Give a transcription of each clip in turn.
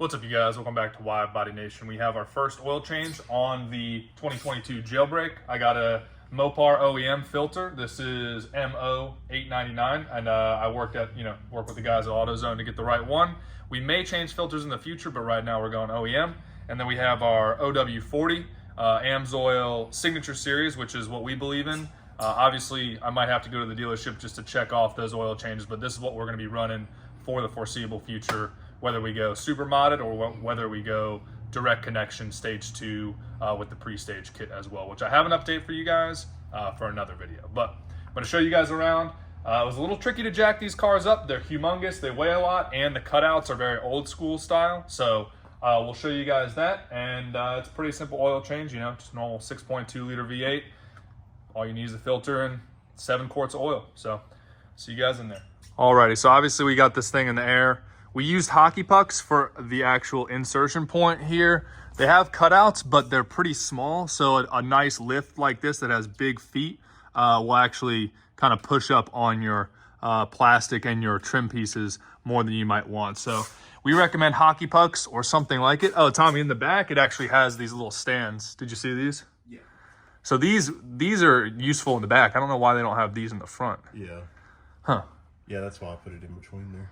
What's up, you guys? Welcome back to WideBody Nation. We have our first oil change on the 2022 Jailbreak. I got a Mopar OEM filter. This is MO899, and I work with the guys at AutoZone to get the right one. We may change filters in the future, but right now we're going OEM. And then we have our OW40 AMSOIL Signature Series, which is what we believe in. Obviously, I might have to go to the dealership just to check off those oil changes, but this is what we're going to be running for the foreseeable future, whether we go super modded or whether we go direct connection stage 2 with the pre-stage kit as well, which I have an update for you guys for another video. But I'm going to show you guys around. It was a little tricky to jack these cars up. They're humongous, they weigh a lot, and the cutouts are very old school style. So we'll show you guys that, and it's a pretty simple oil change, just normal 6.2 liter V8. All you need is a filter and 7 quarts of oil. So see you guys in there. Alrighty, so obviously we got this thing in the air. We used hockey pucks for the actual insertion point here. They have cutouts, but they're pretty small. So a nice lift like this that has big feet will actually kind of push up on your plastic and your trim pieces more than you might want. So we recommend hockey pucks or something like it. Oh, Tommy, in the back, it actually has these little stands. Did you see these? Yeah. So these are useful in the back. I don't know why they don't have these in the front. Yeah. Huh. Yeah, that's why I put it in between there.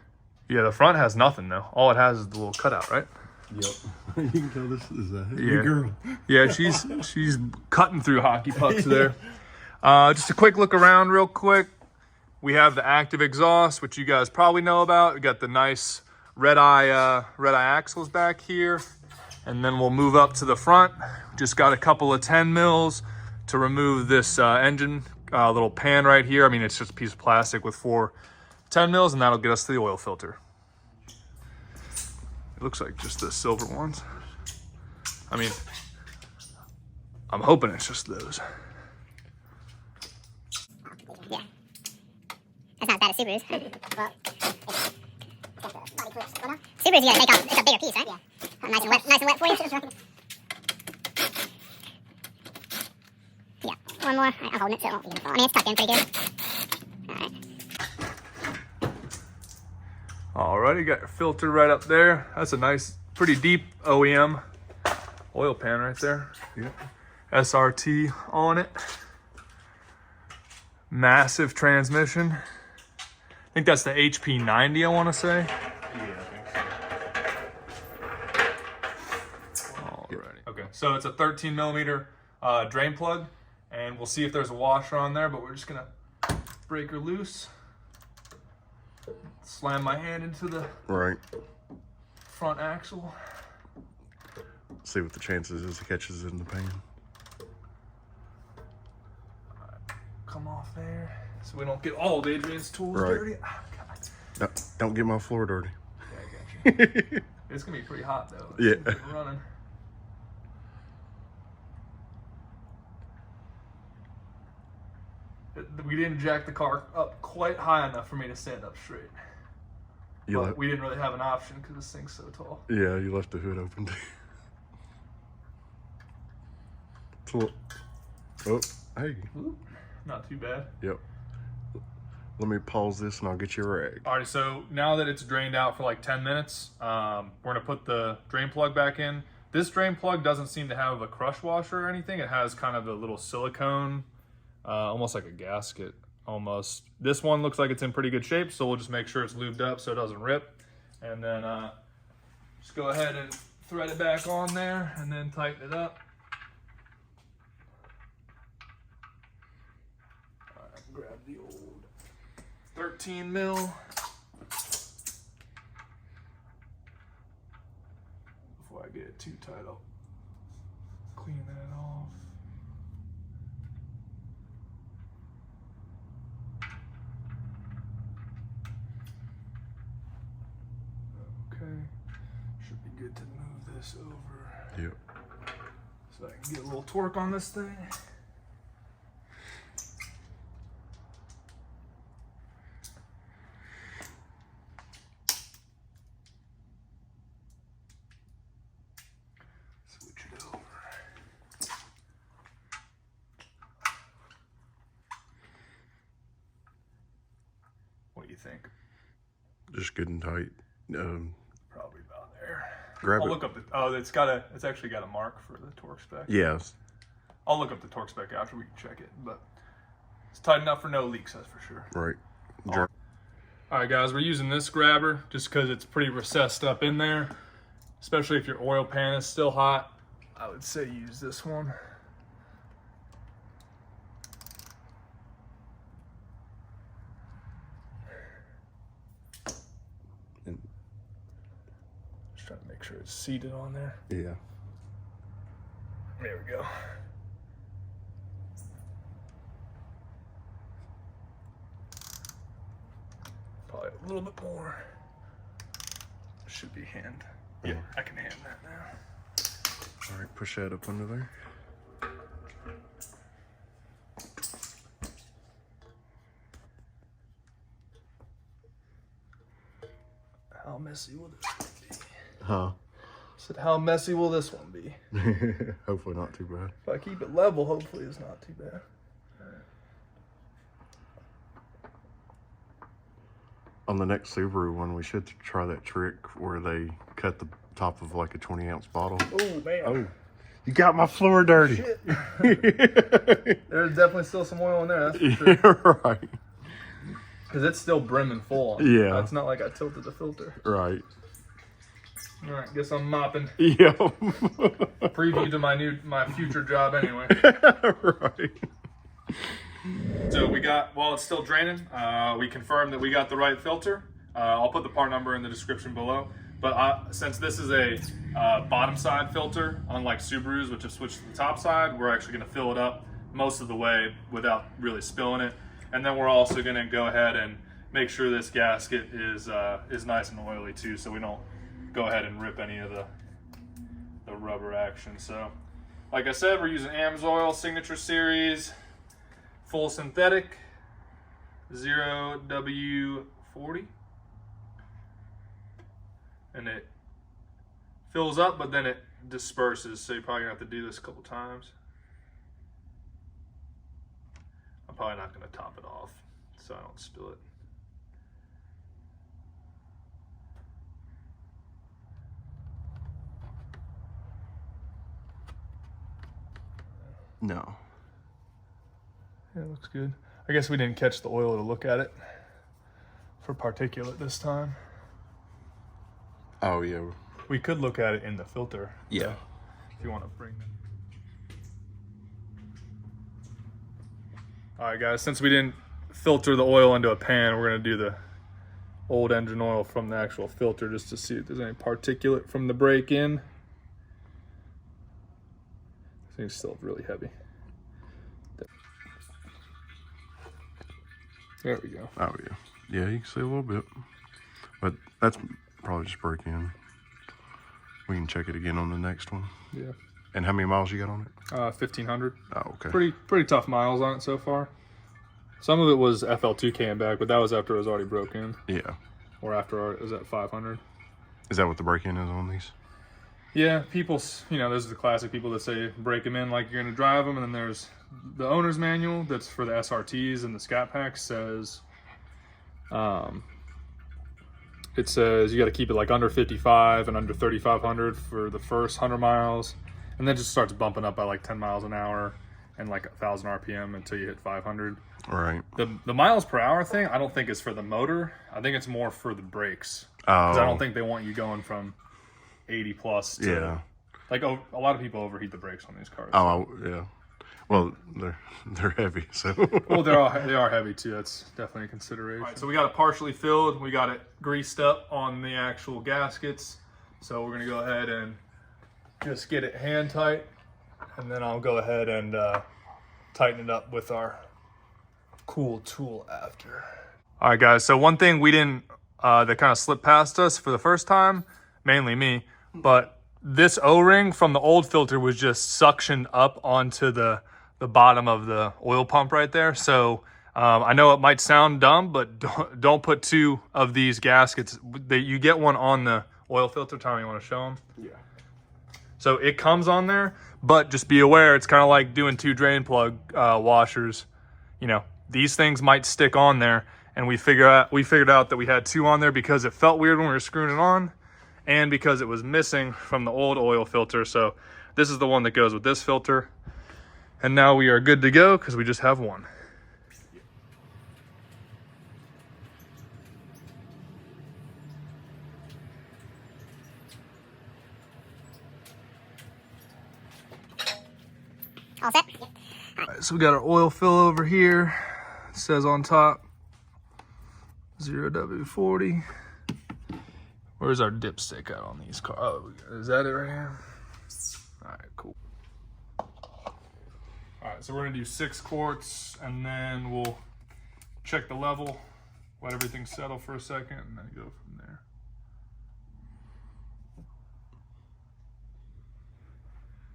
Yeah, the front has nothing though. All it has is the little cutout, right? Yep. You can tell this is a big girl. Yeah, she's cutting through hockey pucks there. Just a quick look around real quick. We have the active exhaust, which you guys probably know about. We got the nice Redeye axles back here. And then we'll move up to the front. Just got a couple of 10 mils to remove this engine little pan right here. I mean, it's just a piece of plastic with 4 10 mils, and that'll get us to the oil filter. It looks like just the silver ones. I mean, I'm hoping it's just those. Yeah. That's not as bad as Subaru's. Well, it's got the body clips going on. Subaru's, you gotta take off. It's a bigger piece, right? Yeah. Nice and wet for you. Yeah. One more. All right, I'm holding it so it won't even fall. I mean, it's tucked in pretty good. All right. Alrighty, got your filter right up there. That's a nice, pretty deep OEM oil pan right there. Yeah. SRT on it. Massive transmission. I think that's the HP 90, I want to say. Yeah, I think so. Alrighty. Okay, so it's a 13 millimeter drain plug, and we'll see if there's a washer on there, but we're just gonna break her loose. Slam my hand into the front axle. See what the chances is it catches in the pan. Come off there, so we don't get all of Adrian's tools dirty. Oh, God. Don't get my floor dirty. Yeah, I got you. It's gonna be pretty hot though. Yeah. Running. We didn't jack the car up quite high enough for me to stand up straight. But we didn't really have an option because this thing's so tall. Yeah, you left the hood open too. Oh, hey. Ooh, not too bad. Yep. Let me pause this and I'll get you a rag. All right, so now that it's drained out for like 10 minutes, we're gonna put the drain plug back in. This drain plug doesn't seem to have a crush washer or anything. It has kind of a little silicone, almost like a gasket. Almost. This one looks like it's in pretty good shape, so we'll just make sure it's lubed up so it doesn't rip. And then just go ahead and thread it back on there and then tighten it up. All right, grab the old 13 mil. Before I get it too tight, I'll clean that off. Should be good to move this over. Yep. So I can get a little torque on this thing. Switch it over. What do you think? Just good and tight. Probably about there. grab I'll it? look up the. It's actually got a mark for the torque spec. Yes. I'll look up the torque spec after we can check it, but it's tight enough for no leaks, that's for sure. Right. All right, guys, we're using this grabber just because it's pretty recessed up in there, especially if your oil pan is still hot. I would say use this one. Just trying to make sure it's seated on there. Yeah. There we go. Probably a little bit more. Should be hand. Yeah, I can hand that now. All right, push that up under there. How messy will this one be? Huh? Said, how messy will this one be? Hopefully not too bad. If I keep it level, hopefully it's not too bad. On the next Subaru one, we should try that trick where they cut the top of like a 20-ounce bottle. Oh, man. Oh, you got my floor dirty. Shit. There's definitely still some oil in there, that's for sure. Yeah, right. Because it's still brimming full. Yeah. It's not like I tilted the filter. Right. All right, guess I'm mopping. Yeah. Preview to my future job anyway. Right. So we got, while it's still draining, we confirmed that we got the right filter. I'll put the part number in the description below. But since this is a bottom side filter, unlike Subarus, which have switched to the top side, we're actually going to fill it up most of the way without really spilling it. And then we're also going to go ahead and make sure this gasket is nice and oily too, so we don't go ahead and rip any of the rubber action. So, like I said, we're using AMSOIL Signature Series full synthetic 0W40, and it fills up, but then it disperses. So you're probably gonna have to do this a couple times. I'm probably not gonna top it off so I don't spill it. No. Yeah, it looks good. I guess we didn't catch the oil to look at it for particulate this time. Oh, yeah. We could look at it in the filter. Yeah. If you want to bring them. All right, guys, since we didn't filter the oil into a pan, we're going to do the old engine oil from the actual filter just to see if there's any particulate from the break-in. I think it's still really heavy. There we go. Oh, yeah. Yeah, you can see a little bit. But that's probably just break in. We can check it again on the next one. Yeah. And how many miles you got on it? 1,500. Oh, okay. Pretty tough miles on it so far. Some of it was FL2 came back, but that was after it was already broken. Yeah. Or after it was at 500. Is that what the break-in is on these? Yeah, people, those are the classic people that say break them in like you're going to drive them, and then there's the owner's manual that's for the SRTs, and the Scat pack says, it says you got to keep it like under 55 and under 3,500 for the first 100 miles, and then just starts bumping up by like 10 miles an hour and like 1,000 RPM until you hit 500. All right. The miles per hour thing, I don't think is for the motor. I think it's more for the brakes. Oh. Because I don't think they want you going from 80 plus to, Yeah. like a lot of people overheat the brakes on these cars. Oh, yeah. Well, they're heavy, so. Well, they are heavy too. That's definitely a consideration. All right, so we got it partially filled. We got it greased up on the actual gaskets. So we're gonna go ahead and just get it hand tight, and then I'll go ahead and tighten it up with our cool tool after. All right, guys. So one thing we didn't that kind of slipped past us for the first time, mainly me, but this O-ring from the old filter was just suctioned up onto the bottom of the oil pump right there. So I know it might sound dumb, but don't put two of these gaskets. You get one on the oil filter. Tommy, you want to show them? Yeah. So it comes on there, but just be aware, it's kind of like doing two drain plug washers. These things might stick on there, and we figured out that we had two on there because it felt weird when we were screwing it on. and because it was missing from the old oil filter. So this is the one that goes with this filter. And now we are good to go because we just have one. All set? Yep. All right, so we got our oil fill over here. It says on top 0W40. Where's our dipstick at on these cars? Oh, is that it right here? All right, cool. All right, so we're gonna do 6 quarts, and then we'll check the level, let everything settle for a second, and then go from there.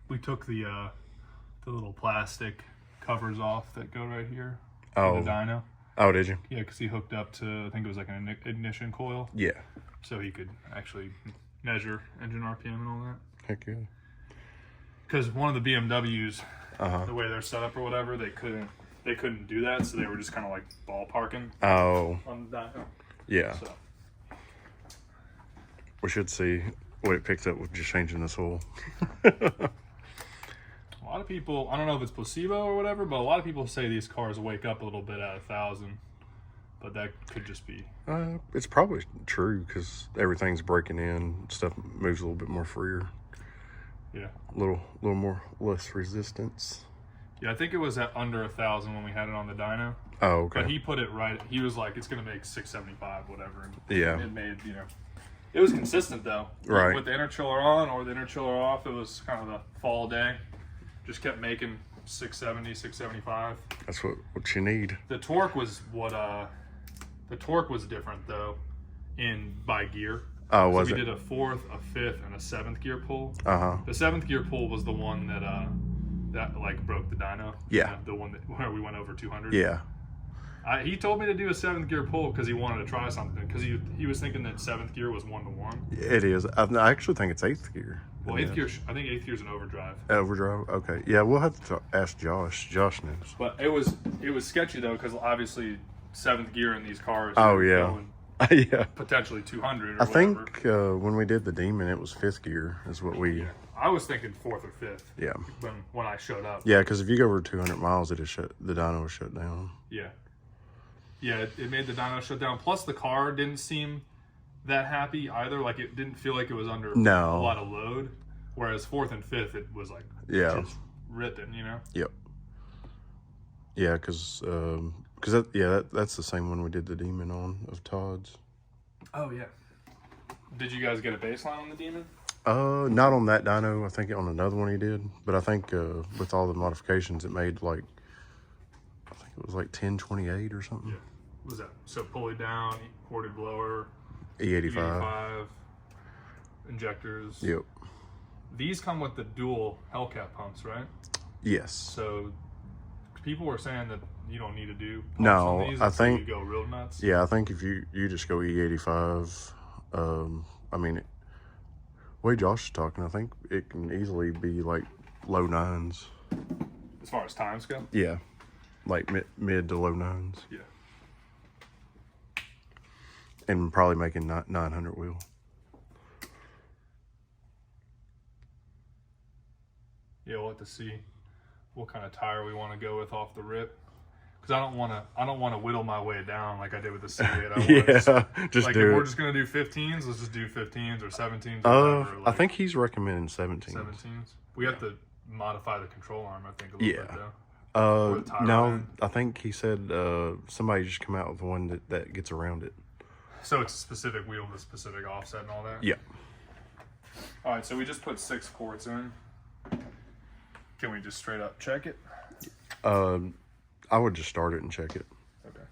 We took the little plastic covers off that go right here. Oh. The dyno. Oh, did you? Yeah, because he hooked up to, I think it was like an ignition coil. Yeah. So he could actually measure engine RPM and all that. Heck yeah. Because one of the BMWs, the way they're set up or whatever, they couldn't do that, so they were just kind of like ballparking Oh. on the dyno. Yeah. So. We should see what it picked up with just changing this oil. A lot of people, I don't know if it's placebo or whatever, but a lot of people say these cars wake up a little bit at 1,000. But that could just be... It's probably true because everything's breaking in. Stuff moves a little bit more freer. Yeah. A little more, less resistance. Yeah, I think it was at under 1,000 when we had it on the dyno. Oh, okay. But he put it right. He was like, it's going to make 675, whatever. And Yeah. It made, it was consistent though. Right. With the inner chiller on or the inner chiller off, it was kind of a fall day. Just kept making 670, 675. That's what you need. The torque was the torque was different though by gear. Oh, so was we it? did a 4th, a 5th, and a 7th gear pull. Uh-huh. The 7th gear pull was the one that like broke the dyno. Yeah. The one where we went over 200. Yeah. He told me to do a 7th gear pull because he wanted to try something because he was thinking that 7th gear was 1-to-1. It is. I actually think it's 8th gear. Well, 8th gear, I think 8th gear is an overdrive. Overdrive? Okay. Yeah, we'll have to ask Josh. Josh knows. But it was sketchy though because obviously 7th gear in these cars. Oh, yeah. Going Yeah. potentially 200 or I whatever. think when we did the Demon, it was 5th gear is what we... I was thinking 4th or 5th. Yeah. When I showed up. Yeah, because if you go over 200 miles, the dyno will shut down. Yeah. Yeah, it made the dyno shut down. Plus, the car didn't seem that happy either. Like, it didn't feel like it was under a lot of load. Whereas 4th and 5th, it was like just ripping, Yep. Yeah, because that's the same one we did the Demon on of Todd's. Oh yeah. Did you guys get a baseline on the Demon? Not on that dyno. I think on another one he did. But I think with all the modifications, it made like, I think it was like 1028 or something. Yeah. What was that? So pulley down, ported blower, E85. Injectors. Yep. These come with the dual HELLCAT pumps, right? Yes. So people were saying that you don't need to do pumps No, on these I think you go real nuts. Yeah, I think if you just go E85, I mean, the way Josh is talking, I think it can easily be like low 9s. As far as times go? Yeah, like mid to low 9s. Yeah. And probably making 900 wheel. Yeah, we'll have to see what kind of tire we want to go with off the rip. Because I don't want to whittle my way down like I did with the C8. Just like do if we're it. just gonna do 15s, let's just do 15s or 17s. I think he's recommending 17s. 17s. We have to modify the control arm, I think, a little bit though. Or the tire No, iron. I think he said somebody just come out with one that gets around it. So it's a specific wheel with a specific offset and all that? Yeah. All right, so we just put 6 quarts in. Can we just straight up check it? I would just start it and check it. Okay.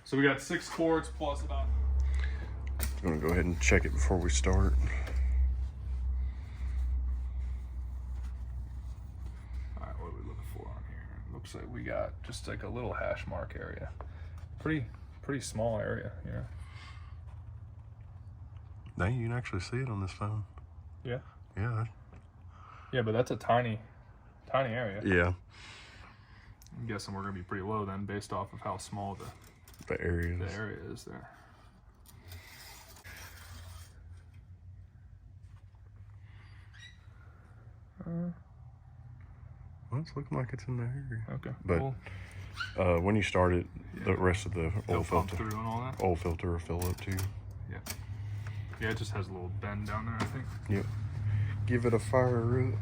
So we got 6 quarts plus about... I'm going to go ahead and check it before we start. All right, what are we looking for on here? Looks like we got just like a little hash mark area. Pretty small area, yeah. Dang, you can actually see it on this phone. Yeah? Yeah. Yeah, but that's a tiny area. Yeah. I'm guessing we're going to be pretty low then based off of how small The area the area is there. Well, it's looking like it's in there. Okay. But cool. when you start it, the rest of the It'll oil pump filter, through and all that. oil filter will fill up too. Yeah. Yeah, it just has a little bend down there, I think. Yep. Give it a fire up.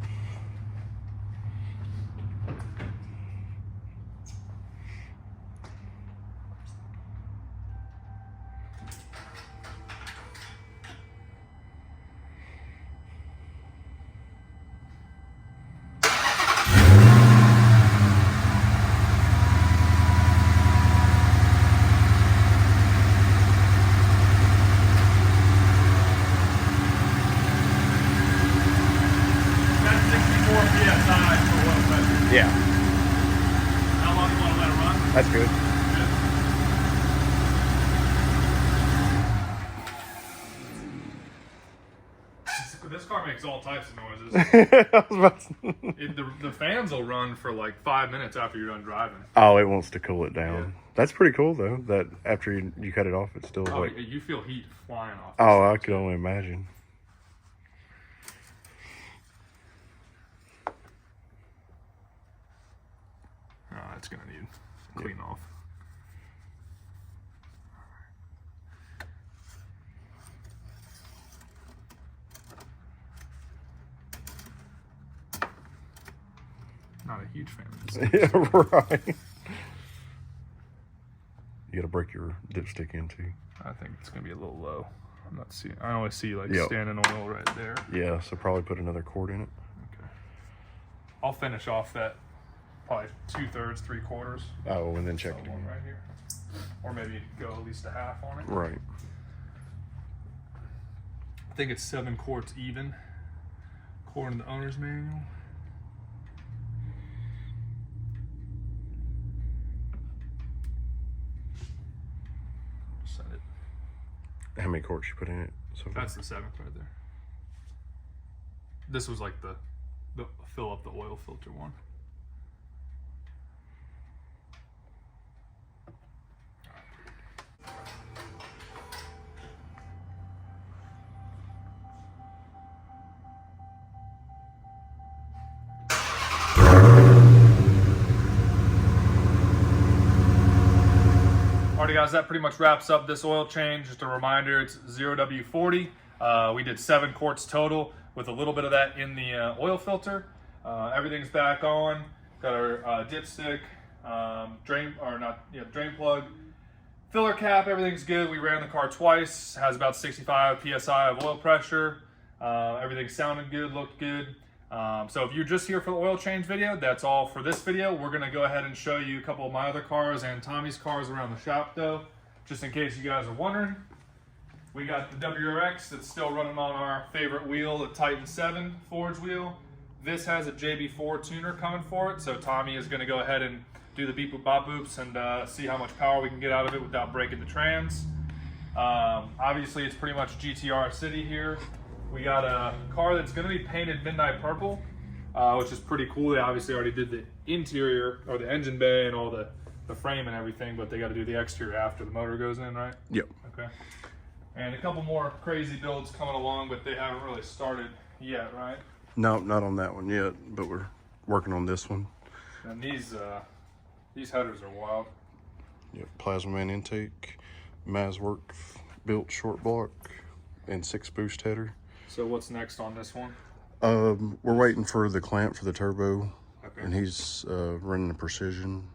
Yeah, How long do you want to let it run? that's good. This car makes all types of noises. I was about to... The fans will run for like 5 minutes after you're done driving. Oh, it wants to cool it down. Yeah. That's pretty cool though. That after you cut it off, it's still Oh, like. you feel heat flying off. Oh, I could only imagine. Oh, it's gonna need clean off. Not a huge fan of this. Yeah, right. You gotta break your dipstick in too. I think it's gonna be a little low. I'm not seeing. I only see like Yep. standing oil right there. Yeah, so probably put another quart in it. Okay. I'll finish off that probably 2/3, 3/4. Oh, and then check So it one again. right here, or maybe go at least a half on it. Right. I think it's 7 quarts even, according to the owner's manual. Send it. How many quarts you put in it? So That's the 7th right there. This was like the fill up the oil filter one. Alrighty guys, that pretty much wraps up this oil change. Just a reminder, it's 0W40. We did 7 quarts total with a little bit of that in the oil filter. Everything's back on. Got our dipstick, drain plug, filler cap, everything's good. We ran the car twice, has about 65 PSI of oil pressure. Everything sounded good, looked good. So if you're just here for the oil change video, that's all for this video. We're gonna go ahead and show you a couple of my other cars and Tommy's cars around the shop though, just in case you guys are wondering. We got the WRX that's still running on our favorite wheel, the Titan 7 forged wheel. This has a JB4 tuner coming for it, so Tommy is gonna go ahead and do the beep boop bop boops and see how much power we can get out of it without breaking the trans. Obviously it's pretty much GTR City here. We got a car that's going to be painted midnight purple, which is pretty cool. They obviously already did the interior or the engine bay and all the frame and everything, but they got to do the exterior after the motor goes in, right? Yep. Okay. And a couple more crazy builds coming along, but they haven't really started yet, right? No, not on that one yet, but we're working on this one. And these headers are wild. Yep. Plasma man intake, Mazwork built short block, and 6 boost header. So what's next on this one? We're waiting for the clamp for the turbo, Okay. and he's running a precision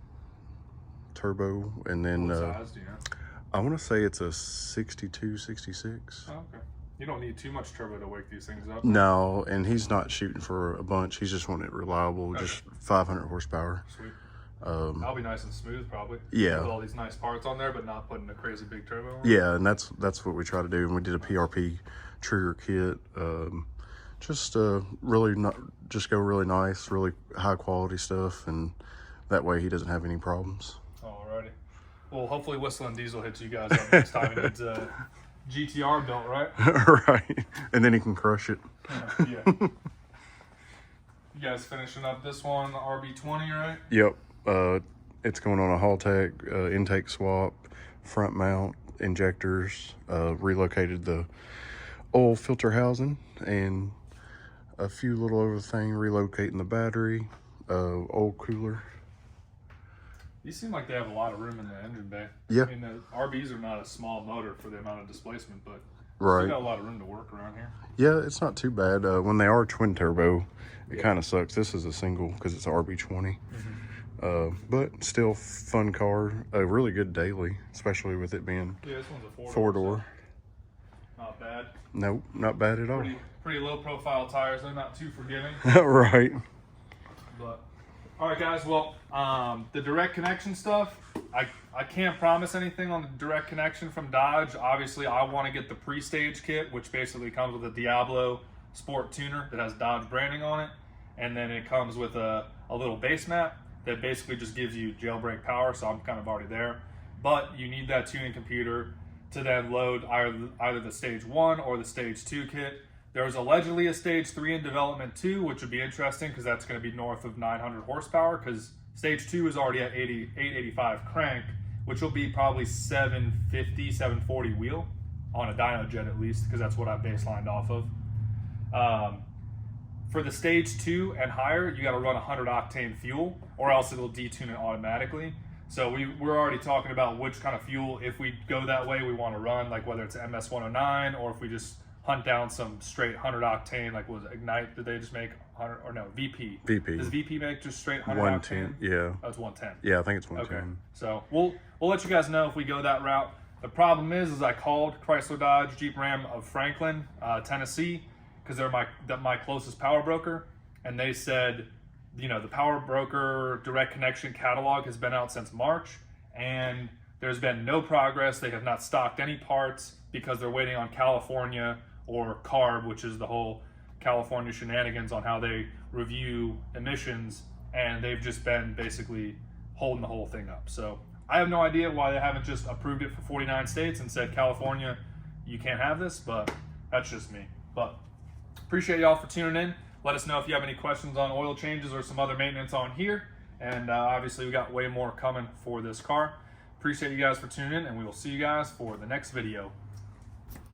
turbo, and then What size do you know? I want to say it's a 62, 66. Oh, okay. You don't need too much turbo to wake these things up. No, and he's not shooting for a bunch. He's just wanting it reliable, just 500 horsepower. Sweet. That'll be nice and smooth, probably. Yeah. With all these nice parts on there, but not putting a crazy big turbo on. Yeah, and that's what we try to do. And we did a PRP trigger kit. Just really not just go really nice, really high quality stuff, and that way he doesn't have any problems. Alrighty. Well, hopefully Whistling Diesel hits you guys up next time. He needs a GTR built, right? Right, and then he can crush it. Yeah. You guys finishing up this one, the RB20, right? Yep. It's going on a Haltech intake swap, front mount injectors, relocated the oil filter housing, and a few little other things, relocating the battery, oil cooler. These seem like they have a lot of room in the engine bay. Yeah. I mean, the RBs are not a small motor for the amount of displacement, but Right. still got a lot of room to work around here. Yeah, it's not too bad. When they are twin turbo, it kind of sucks. This is a single because it's RB20. But still fun car. A really good daily, especially with it being This one's a four-door. So not bad. Nope, not bad at all. Pretty low profile tires. They're not too forgiving. Right. But all right, guys. Well, the direct connection stuff, I can't promise anything on the direct connection from Dodge. Obviously, I want to get the pre-stage kit, which basically comes with a Diablo Sport tuner that has Dodge branding on it, and then it comes with a little base map that basically just gives you jailbreak power. So I'm kind of already there, but you need that tuning computer to then load either the stage 1 or the stage 2 kit. There's allegedly a stage 3 in development too, which would be interesting because that's going to be north of 900 horsepower, because stage 2 is already at 885 crank, which will be probably 750, 740 wheel on a dyno jet at least, because that's what I baselined off of. For the stage 2 and higher, you got to run 100 octane fuel, or else it'll detune it automatically. So we're already talking about which kind of fuel, if we go that way, we want to run, like whether it's MS-109 or if we just hunt down some straight 100 octane, like was it Ignite? Did they just make 100 or no VP? VP. Does VP make just straight 100 110. octane? Yeah. Oh, it's 110. Yeah, I think it's 110. Okay. So we'll let you guys know if we go that route. The problem is I called Chrysler Dodge Jeep Ram of Franklin, Tennessee, because they're my closest power broker, and they said, you know, the power broker direct connection catalog has been out since March, and there's been no progress. They have not stocked any parts because they're waiting on California or CARB, which is the whole California shenanigans on how they review emissions, and they've just been basically holding the whole thing up. So I have no idea why they haven't just approved it for 49 states and said, California, you can't have this, but that's just me. But appreciate y'all for tuning in. Let us know if you have any questions on oil changes or some other maintenance on here. And obviously we got way more coming for this car. Appreciate you guys for tuning in, and we will see you guys for the next video.